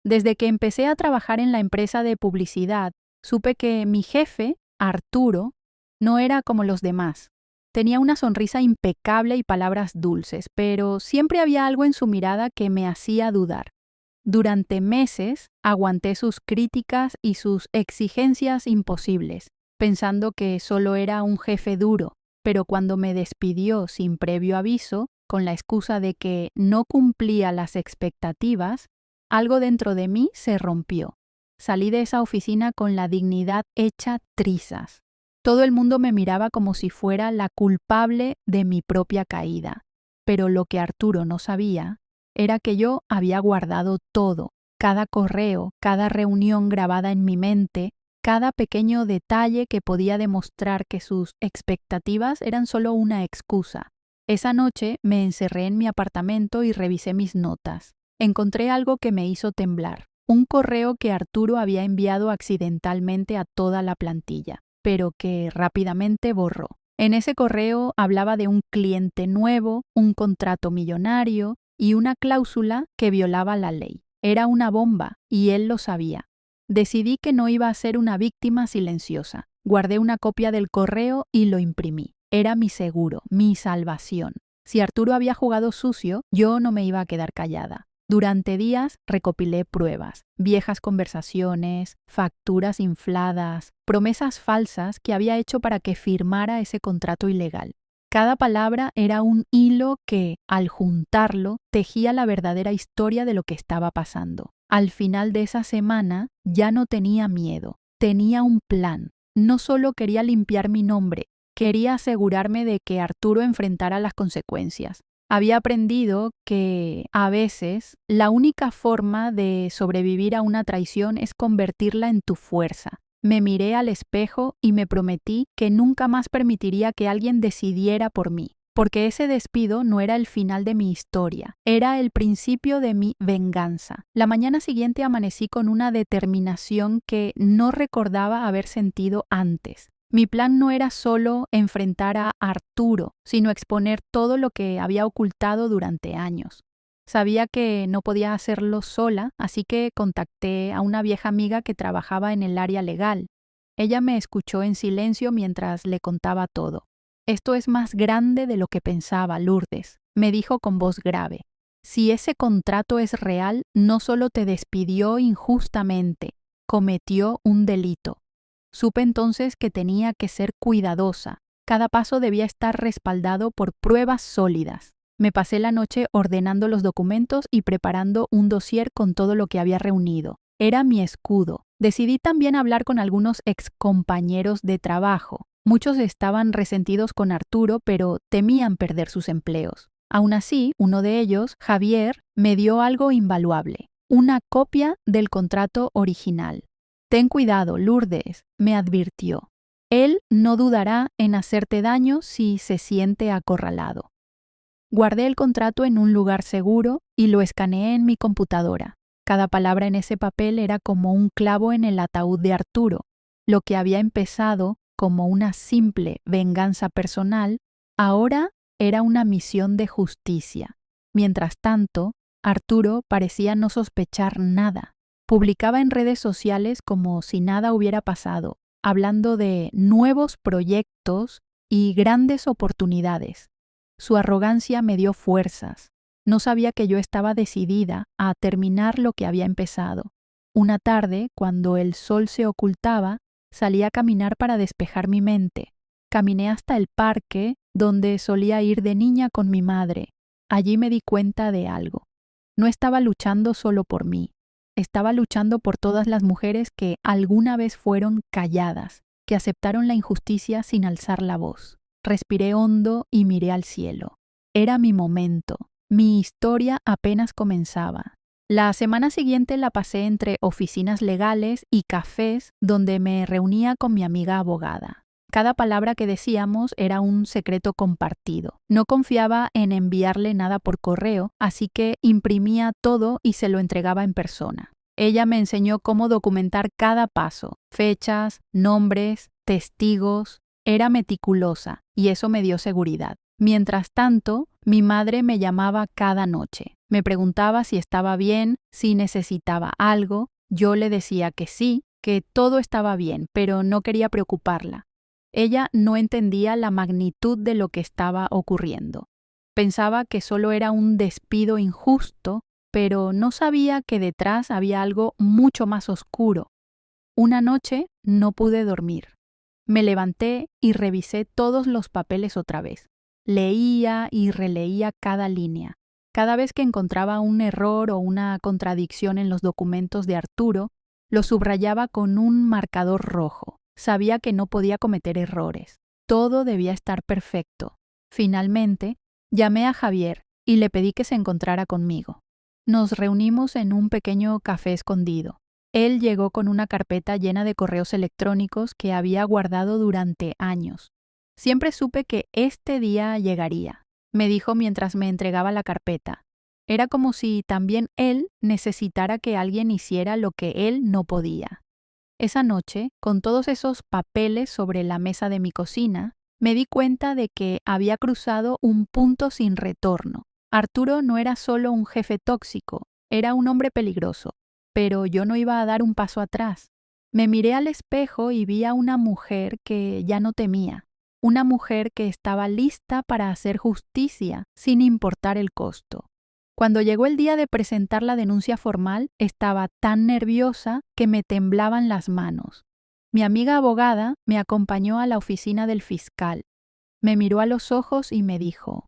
Desde que empecé a trabajar en la empresa de publicidad, supe que mi jefe, Arturo, no era como los demás. Tenía una sonrisa impecable y palabras dulces, pero siempre había algo en su mirada que me hacía dudar. Durante meses aguanté sus críticas y sus exigencias imposibles, pensando que solo era un jefe duro, pero cuando me despidió sin previo aviso, con la excusa de que no cumplía las expectativas, algo dentro de mí se rompió. Salí de esa oficina con la dignidad hecha trizas. Todo el mundo me miraba como si fuera la culpable de mi propia caída. Pero lo que Arturo no sabía era que yo había guardado todo, cada correo, cada reunión grabada en mi mente, cada pequeño detalle que podía demostrar que sus expectativas eran solo una excusa. Esa noche me encerré en mi apartamento y revisé mis notas. Encontré algo que me hizo temblar, un correo que Arturo había enviado accidentalmente a toda la plantilla, pero que rápidamente borró. En ese correo hablaba de un cliente nuevo, un contrato millonario y una cláusula que violaba la ley. Era una bomba, y él lo sabía. Decidí que no iba a ser una víctima silenciosa. Guardé una copia del correo y lo imprimí. Era mi seguro, mi salvación. Si Arturo había jugado sucio, yo no me iba a quedar callada. Durante días recopilé pruebas, viejas conversaciones, facturas infladas, promesas falsas que había hecho para que firmara ese contrato ilegal. Cada palabra era un hilo que, al juntarlo, tejía la verdadera historia de lo que estaba pasando. Al final de esa semana ya no tenía miedo, tenía un plan. No solo quería limpiar mi nombre, quería asegurarme de que Arturo enfrentara las consecuencias. Había aprendido que, a veces, la única forma de sobrevivir a una traición es convertirla en tu fuerza. Me miré al espejo y me prometí que nunca más permitiría que alguien decidiera por mí, porque ese despido no era el final de mi historia, era el principio de mi venganza. La mañana siguiente amanecí con una determinación que no recordaba haber sentido antes. Mi plan no era solo enfrentar a Arturo, sino exponer todo lo que había ocultado durante años. Sabía que no podía hacerlo sola, así que contacté a una vieja amiga que trabajaba en el área legal. Ella me escuchó en silencio mientras le contaba todo. «Esto es más grande de lo que pensaba, Lourdes», me dijo con voz grave. «Si ese contrato es real, no solo te despidió injustamente, cometió un delito». Supe entonces que tenía que ser cuidadosa. Cada paso debía estar respaldado por pruebas sólidas. Me pasé la noche ordenando los documentos y preparando un dossier con todo lo que había reunido. Era mi escudo. Decidí también hablar con algunos excompañeros de trabajo. Muchos estaban resentidos con Arturo, pero temían perder sus empleos. Aún así, uno de ellos, Javier, me dio algo invaluable: una copia del contrato original. «Ten cuidado, Lourdes», me advirtió. «Él no dudará en hacerte daño si se siente acorralado». Guardé el contrato en un lugar seguro y lo escaneé en mi computadora. Cada palabra en ese papel era como un clavo en el ataúd de Arturo. Lo que había empezado como una simple venganza personal, ahora era una misión de justicia. Mientras tanto, Arturo parecía no sospechar nada. Publicaba en redes sociales como si nada hubiera pasado, hablando de nuevos proyectos y grandes oportunidades. Su arrogancia me dio fuerzas. No sabía que yo estaba decidida a terminar lo que había empezado. Una tarde, cuando el sol se ocultaba, salí a caminar para despejar mi mente. Caminé hasta el parque donde solía ir de niña con mi madre. Allí me di cuenta de algo. No estaba luchando solo por mí. Estaba luchando por todas las mujeres que alguna vez fueron calladas, que aceptaron la injusticia sin alzar la voz. Respiré hondo y miré al cielo. Era mi momento. Mi historia apenas comenzaba. La semana siguiente la pasé entre oficinas legales y cafés donde me reunía con mi amiga abogada. Cada palabra que decíamos era un secreto compartido. No confiaba en enviarle nada por correo, así que imprimía todo y se lo entregaba en persona. Ella me enseñó cómo documentar cada paso: fechas, nombres, testigos. Era meticulosa y eso me dio seguridad. Mientras tanto, mi madre me llamaba cada noche. Me preguntaba si estaba bien, si necesitaba algo. Yo le decía que sí, que todo estaba bien, pero no quería preocuparla. Ella no entendía la magnitud de lo que estaba ocurriendo. Pensaba que solo era un despido injusto, pero no sabía que detrás había algo mucho más oscuro. Una noche no pude dormir. Me levanté y revisé todos los papeles otra vez. Leía y releía cada línea. Cada vez que encontraba un error o una contradicción en los documentos de Arturo, lo subrayaba con un marcador rojo. Sabía que no podía cometer errores. Todo debía estar perfecto. Finalmente, llamé a Javier y le pedí que se encontrara conmigo. Nos reunimos en un pequeño café escondido. Él llegó con una carpeta llena de correos electrónicos que había guardado durante años. Siempre supe que este día llegaría, me dijo mientras me entregaba la carpeta. Era como si también él necesitara que alguien hiciera lo que él no podía. Esa noche, con todos esos papeles sobre la mesa de mi cocina, me di cuenta de que había cruzado un punto sin retorno. Arturo no era solo un jefe tóxico, era un hombre peligroso. Pero yo no iba a dar un paso atrás. Me miré al espejo y vi a una mujer que ya no temía, una mujer que estaba lista para hacer justicia sin importar el costo. Cuando llegó el día de presentar la denuncia formal, estaba tan nerviosa que me temblaban las manos. Mi amiga abogada me acompañó a la oficina del fiscal. Me miró a los ojos y me dijo: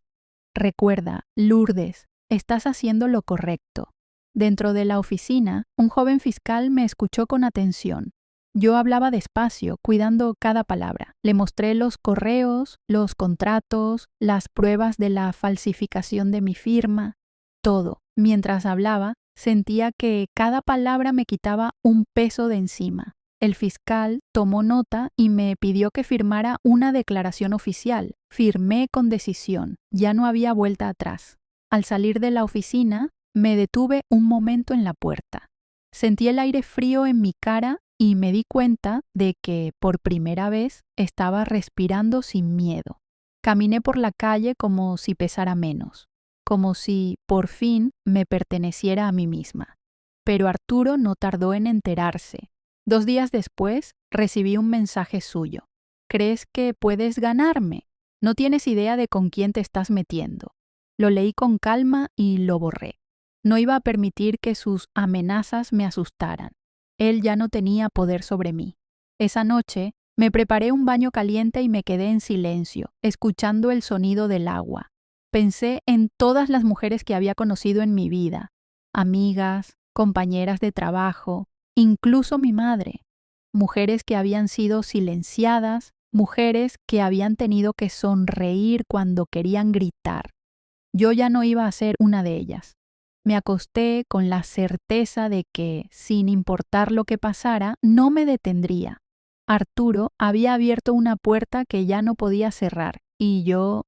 «Recuerda, Lourdes, estás haciendo lo correcto». Dentro de la oficina, un joven fiscal me escuchó con atención. Yo hablaba despacio, cuidando cada palabra. Le mostré los correos, los contratos, las pruebas de la falsificación de mi firma, todo. Mientras hablaba, sentía que cada palabra me quitaba un peso de encima. El fiscal tomó nota y me pidió que firmara una declaración oficial. Firmé con decisión. Ya no había vuelta atrás. Al salir de la oficina, me detuve un momento en la puerta. Sentí el aire frío en mi cara y me di cuenta de que, por primera vez, estaba respirando sin miedo. Caminé por la calle como si pesara menos, como si, por fin, me perteneciera a mí misma. Pero Arturo no tardó en enterarse. 2 días después, recibí un mensaje suyo. «¿Crees que puedes ganarme? No tienes idea de con quién te estás metiendo». Lo leí con calma y lo borré. No iba a permitir que sus amenazas me asustaran. Él ya no tenía poder sobre mí. Esa noche me preparé un baño caliente y me quedé en silencio, escuchando el sonido del agua. Pensé en todas las mujeres que había conocido en mi vida, amigas, compañeras de trabajo, incluso mi madre. Mujeres que habían sido silenciadas, mujeres que habían tenido que sonreír cuando querían gritar. Yo ya no iba a ser una de ellas. Me acosté con la certeza de que, sin importar lo que pasara, no me detendría. Arturo había abierto una puerta que ya no podía cerrar y yo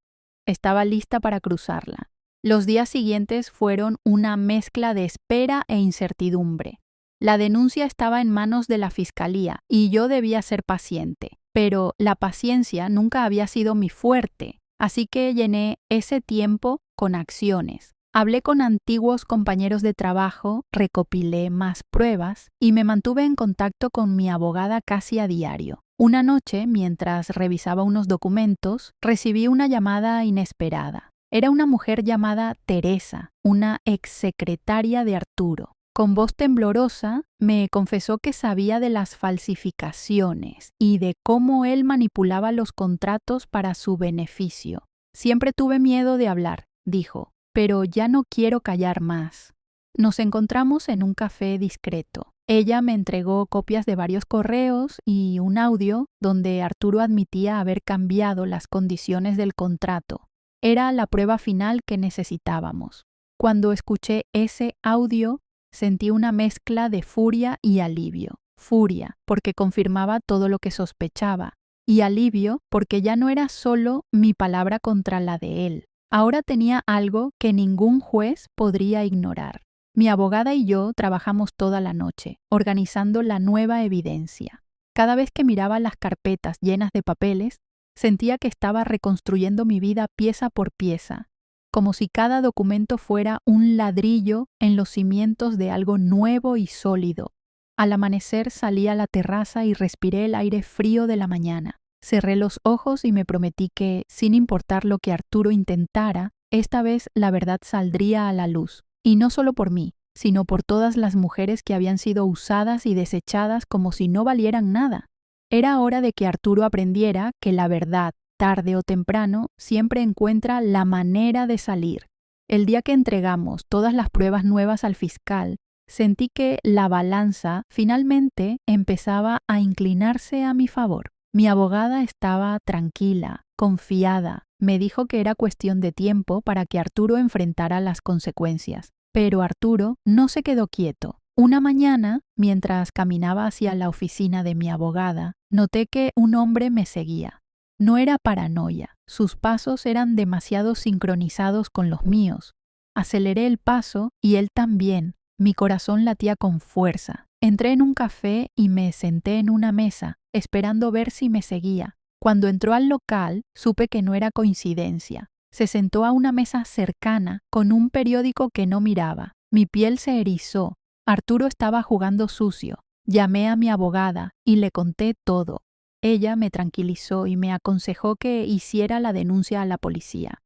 estaba lista para cruzarla. Los días siguientes fueron una mezcla de espera e incertidumbre. La denuncia estaba en manos de la fiscalía y yo debía ser paciente, pero la paciencia nunca había sido mi fuerte, así que llené ese tiempo con acciones. Hablé con antiguos compañeros de trabajo, recopilé más pruebas y me mantuve en contacto con mi abogada casi a diario. Una noche, mientras revisaba unos documentos, recibí una llamada inesperada. Era una mujer llamada Teresa, una exsecretaria de Arturo. Con voz temblorosa, me confesó que sabía de las falsificaciones y de cómo él manipulaba los contratos para su beneficio. «Siempre tuve miedo de hablar», dijo, «pero ya no quiero callar más». Nos encontramos en un café discreto. Ella me entregó copias de varios correos y un audio donde Arturo admitía haber cambiado las condiciones del contrato. Era la prueba final que necesitábamos. Cuando escuché ese audio, sentí una mezcla de furia y alivio. Furia, porque confirmaba todo lo que sospechaba, y alivio, porque ya no era solo mi palabra contra la de él. Ahora tenía algo que ningún juez podría ignorar. Mi abogada y yo trabajamos toda la noche, organizando la nueva evidencia. Cada vez que miraba las carpetas llenas de papeles, sentía que estaba reconstruyendo mi vida pieza por pieza. como si cada documento fuera un ladrillo en los cimientos de algo nuevo y sólido. Al amanecer salí a la terraza y respiré el aire frío de la mañana. Cerré los ojos y me prometí que, sin importar lo que Arturo intentara, esta vez la verdad saldría a la luz. Y no solo por mí, sino por todas las mujeres que habían sido usadas y desechadas como si no valieran nada. Era hora de que Arturo aprendiera que la verdad, tarde o temprano, siempre encuentra la manera de salir. El día que entregamos todas las pruebas nuevas al fiscal, sentí que la balanza finalmente empezaba a inclinarse a mi favor. Mi abogada estaba tranquila, confiada. Me dijo que era cuestión de tiempo para que Arturo enfrentara las consecuencias. Pero Arturo no se quedó quieto. Una mañana, mientras caminaba hacia la oficina de mi abogada, noté que un hombre me seguía. No era paranoia, sus pasos eran demasiado sincronizados con los míos. Aceleré el paso y él también. Mi corazón latía con fuerza. Entré en un café y me senté en una mesa, esperando ver si me seguía. Cuando entró al local, supe que no era coincidencia. Se sentó a una mesa cercana con un periódico que no miraba. Mi piel se erizó. Arturo estaba jugando sucio. Llamé a mi abogada y le conté todo. Ella me tranquilizó y me aconsejó que hiciera la denuncia a la policía.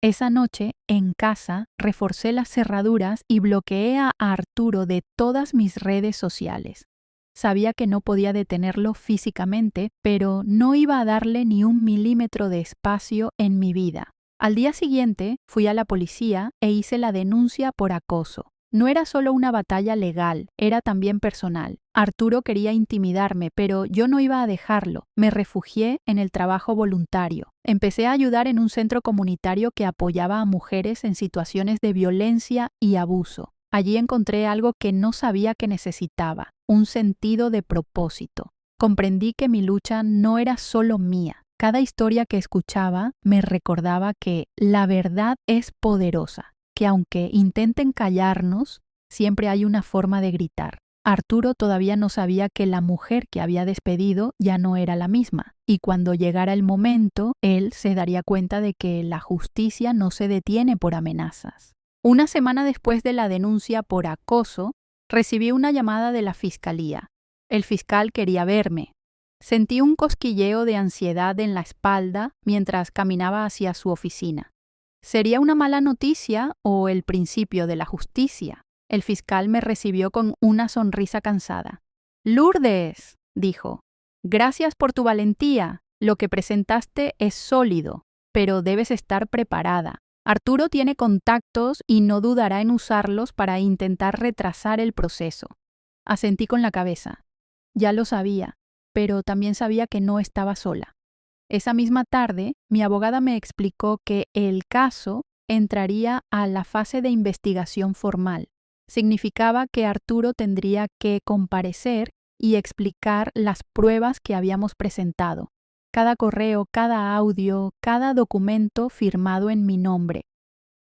Esa noche, en casa, reforcé las cerraduras y bloqueé a Arturo de todas mis redes sociales. Sabía que no podía detenerlo físicamente, pero no iba a darle ni un milímetro de espacio en mi vida. Al día siguiente, fui a la policía e hice la denuncia por acoso. No era solo una batalla legal, era también personal. Arturo quería intimidarme, pero yo no iba a dejarlo. Me refugié en el trabajo voluntario. Empecé a ayudar en un centro comunitario que apoyaba a mujeres en situaciones de violencia y abuso. Allí encontré algo que no sabía que necesitaba, un sentido de propósito. Comprendí que mi lucha no era solo mía. Cada historia que escuchaba me recordaba que la verdad es poderosa, que aunque intenten callarnos, siempre hay una forma de gritar. Arturo todavía no sabía que la mujer que había despedido ya no era la misma, y cuando llegara el momento, él se daría cuenta de que la justicia no se detiene por amenazas. Una semana después de la denuncia por acoso, recibí una llamada de la fiscalía. El fiscal quería verme. Sentí un cosquilleo de ansiedad en la espalda mientras caminaba hacia su oficina. ¿Sería una mala noticia o el principio de la justicia? El fiscal me recibió con una sonrisa cansada. «Lourdes», dijo, «gracias por tu valentía. Lo que presentaste es sólido, pero debes estar preparada. Arturo tiene contactos y no dudará en usarlos para intentar retrasar el proceso». Asentí con la cabeza. Ya lo sabía, pero también sabía que no estaba sola. Esa misma tarde, mi abogada me explicó que el caso entraría a la fase de investigación formal. Significaba que Arturo tendría que comparecer y explicar las pruebas que habíamos presentado. Cada correo, cada audio, cada documento firmado en mi nombre.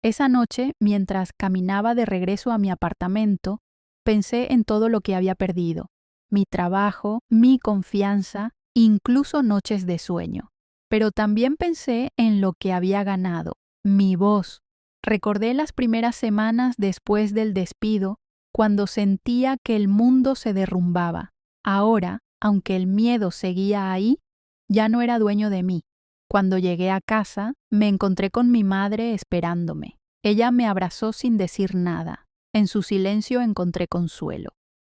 Esa noche, mientras caminaba de regreso a mi apartamento, pensé en todo lo que había perdido. Mi trabajo, mi confianza, incluso noches de sueño. Pero también pensé en lo que había ganado, mi voz. Recordé las primeras semanas después del despido, cuando sentía que el mundo se derrumbaba. Ahora, aunque el miedo seguía ahí, ya no era dueño de mí. Cuando llegué a casa, me encontré con mi madre esperándome. Ella me abrazó sin decir nada. En su silencio encontré consuelo.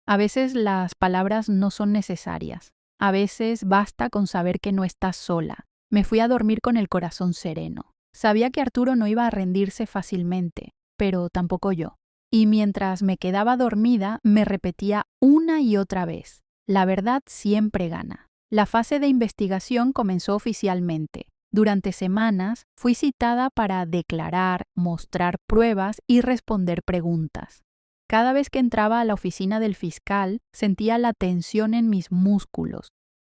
A veces las palabras no son necesarias. A veces basta con saber que no estás sola. Me fui a dormir con el corazón sereno. Sabía que Arturo no iba a rendirse fácilmente, pero tampoco yo. Y mientras me quedaba dormida, me repetía una y otra vez: la verdad siempre gana. La fase de investigación comenzó oficialmente. Durante semanas fui citada para declarar, mostrar pruebas y responder preguntas. Cada vez que entraba a la oficina del fiscal, sentía la tensión en mis músculos,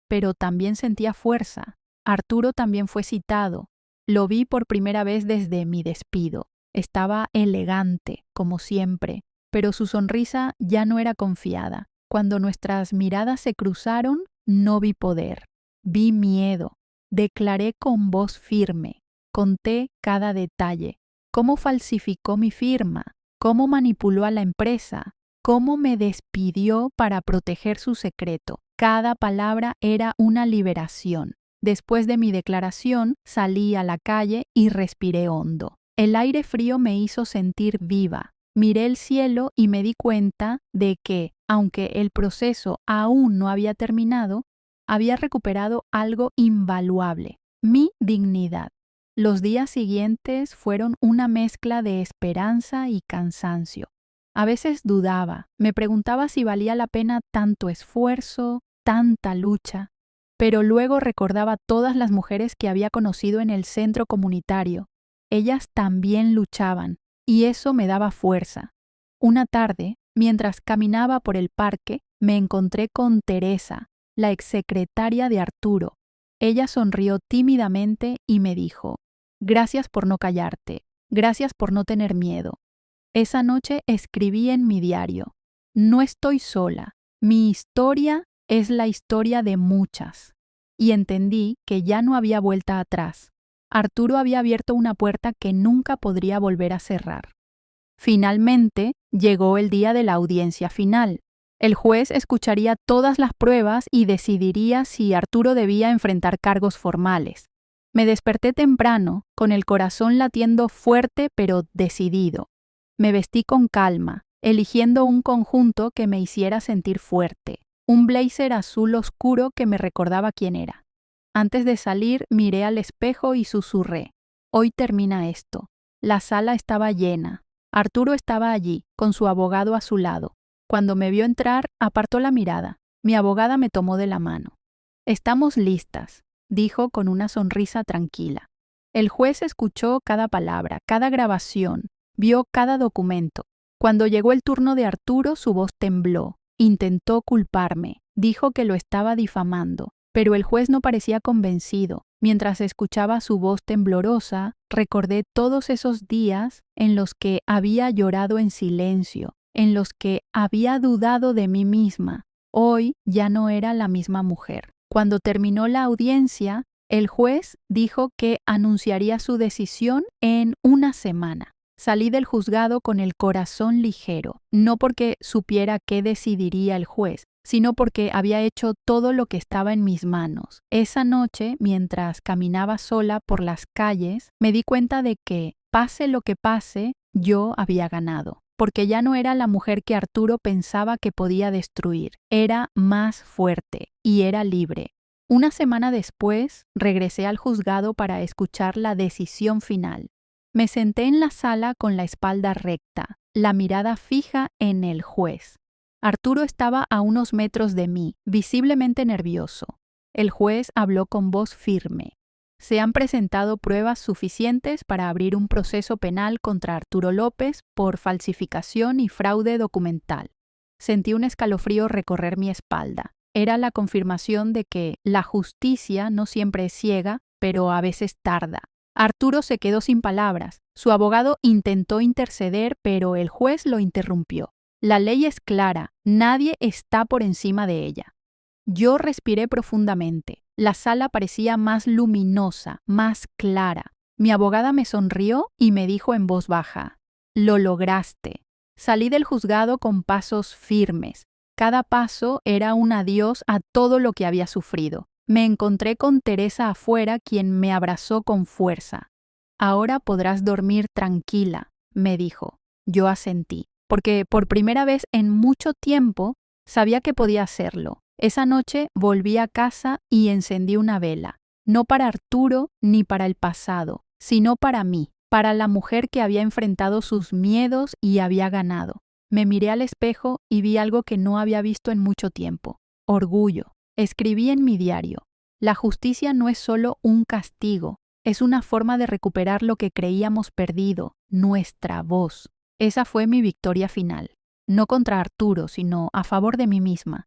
pero también sentía fuerza. Arturo también fue citado. Lo vi por primera vez desde mi despido. Estaba elegante, como siempre, pero su sonrisa ya no era confiada. Cuando nuestras miradas se cruzaron, no vi poder, vi miedo. Declaré con voz firme, conté cada detalle. cómo falsificó mi firma, cómo manipuló a la empresa, cómo me despidió para proteger su secreto. Cada palabra era una liberación. Después de mi declaración, salí a la calle y respiré hondo. El aire frío me hizo sentir viva. Miré el cielo y me di cuenta de que, aunque el proceso aún no había terminado, había recuperado algo invaluable, mi dignidad. Los días siguientes fueron una mezcla de esperanza y cansancio. A veces dudaba, me preguntaba si valía la pena tanto esfuerzo, tanta lucha, pero luego recordaba todas las mujeres que había conocido en el centro comunitario. Ellas también luchaban, y eso me daba fuerza. Una tarde, mientras caminaba por el parque, me encontré con Teresa, la exsecretaria de Arturo. Ella sonrió tímidamente y me dijo: «Gracias por no callarte, gracias por no tener miedo». Esa noche escribí en mi diario: «No estoy sola, mi historia es la historia de muchas». Y entendí que ya no había vuelta atrás. Arturo había abierto una puerta que nunca podría volver a cerrar. Finalmente, llegó el día de la audiencia final. El juez escucharía todas las pruebas y decidiría si Arturo debía enfrentar cargos formales. Me desperté temprano, con el corazón latiendo fuerte pero decidido. Me vestí con calma, eligiendo un conjunto que me hiciera sentir fuerte, un blazer azul oscuro que me recordaba quién era. Antes de salir, miré al espejo y susurré: «Hoy termina esto». La sala estaba llena. Arturo estaba allí, con su abogado a su lado. Cuando me vio entrar, apartó la mirada. Mi abogada me tomó de la mano. «Estamos listas», dijo con una sonrisa tranquila. El juez escuchó cada palabra, cada grabación, vio cada documento. Cuando llegó el turno de Arturo, su voz tembló. Intentó culparme, dijo que lo estaba difamando, pero el juez no parecía convencido. Mientras escuchaba su voz temblorosa, recordé todos esos días en los que había llorado en silencio, en los que había dudado de mí misma. Hoy ya no era la misma mujer. Cuando terminó la audiencia, el juez dijo que anunciaría su decisión en una semana. Salí del juzgado con el corazón ligero, no porque supiera qué decidiría el juez, sino porque había hecho todo lo que estaba en mis manos. Esa noche, mientras caminaba sola por las calles, me di cuenta de que, pase lo que pase, yo había ganado, porque ya no era la mujer que Arturo pensaba que podía destruir. Era más fuerte y era libre. Una semana después, regresé al juzgado para escuchar la decisión final. Me senté en la sala con la espalda recta, la mirada fija en el juez. Arturo estaba a unos metros de mí, visiblemente nervioso. El juez habló con voz firme. «Se han presentado pruebas suficientes para abrir un proceso penal contra Arturo López por falsificación y fraude documental». Sentí un escalofrío recorrer mi espalda. Era la confirmación de que la justicia no siempre es ciega, pero a veces tarda. Arturo se quedó sin palabras. Su abogado intentó interceder, pero el juez lo interrumpió. «La ley es clara, nadie está por encima de ella». Yo respiré profundamente. La sala parecía más luminosa, más clara. Mi abogada me sonrió y me dijo en voz baja: «Lo lograste». Salí del juzgado con pasos firmes. Cada paso era un adiós a todo lo que había sufrido. Me encontré con Teresa afuera, quien me abrazó con fuerza. «Ahora podrás dormir tranquila», me dijo. Yo asentí, porque por primera vez en mucho tiempo sabía que podía hacerlo. Esa noche volví a casa y encendí una vela, no para Arturo ni para el pasado, sino para mí, para la mujer que había enfrentado sus miedos y había ganado. Me miré al espejo y vi algo que no había visto en mucho tiempo: orgullo. Escribí en mi diario: «La justicia no es solo un castigo, es una forma de recuperar lo que creíamos perdido, nuestra voz». Esa fue mi victoria final, no contra Arturo, sino a favor de mí misma.